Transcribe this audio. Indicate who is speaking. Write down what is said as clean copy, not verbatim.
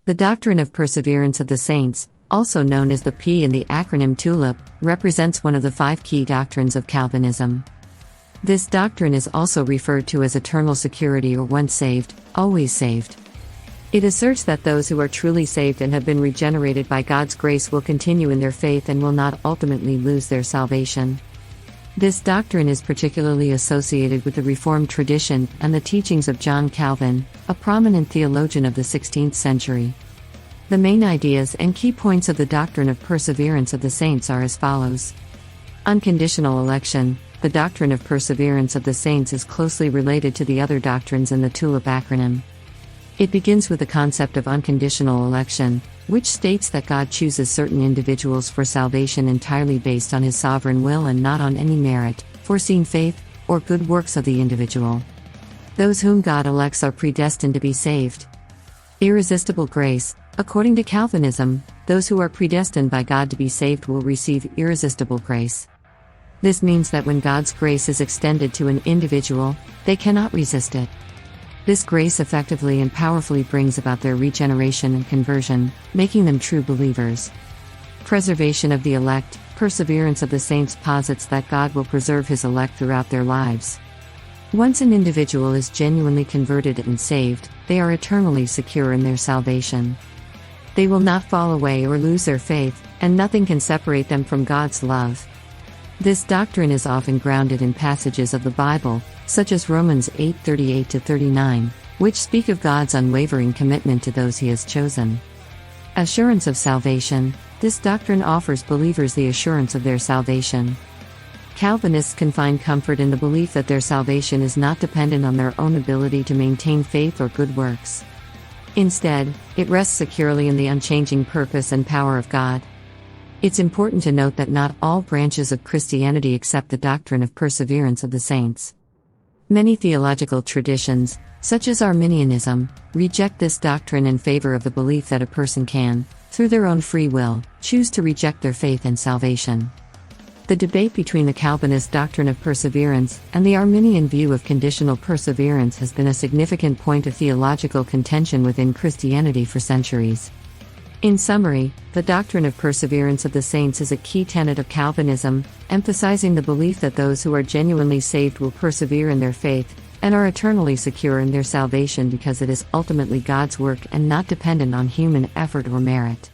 Speaker 1: The doctrine of perseverance of the saints, also known as the P in the acronym TULIP, represents one of the 5 key doctrines of Calvinism. This doctrine is also referred to as eternal security or once saved, always saved. It asserts that those who are truly saved and have been regenerated by God's grace will continue in their faith and will not ultimately lose their salvation. This doctrine is particularly associated with the Reformed tradition and the teachings of John Calvin, a prominent theologian of the 16th century. The main ideas and key points of the doctrine of perseverance of the saints are as follows. Unconditional election. The doctrine of perseverance of the saints is closely related to the other doctrines in the TULIP acronym. It begins with the concept of unconditional election, which states that God chooses certain individuals for salvation entirely based on his sovereign will and not on any merit, foreseen faith, or good works of the individual. Those whom God elects are predestined to be saved. Irresistible grace. According to Calvinism, those who are predestined by God to be saved will receive irresistible grace. This means that when God's grace is extended to an individual, they cannot resist it. This grace effectively and powerfully brings about their regeneration and conversion, making them true believers. Preservation of the elect. Perseverance of the saints posits that God will preserve his elect throughout their lives. Once an individual is genuinely converted and saved, they are eternally secure in their salvation. They will not fall away or lose their faith, and nothing can separate them from God's love. This doctrine is often grounded in passages of the Bible, such as Romans 8:38-39, which speak of God's unwavering commitment to those he has chosen. Assurance of salvation. This doctrine offers believers the assurance of their salvation. Calvinists can find comfort in the belief that their salvation is not dependent on their own ability to maintain faith or good works. Instead, it rests securely in the unchanging purpose and power of God. It's important to note that not all branches of Christianity accept the doctrine of perseverance of the saints. Many theological traditions, such as Arminianism, reject this doctrine in favor of the belief that a person can, through their own free will, choose to reject their faith and salvation. The debate between the Calvinist doctrine of perseverance and the Arminian view of conditional perseverance has been a significant point of theological contention within Christianity for centuries. In summary, the doctrine of perseverance of the saints is a key tenet of Calvinism, emphasizing the belief that those who are genuinely saved will persevere in their faith, and are eternally secure in their salvation because it is ultimately God's work and not dependent on human effort or merit.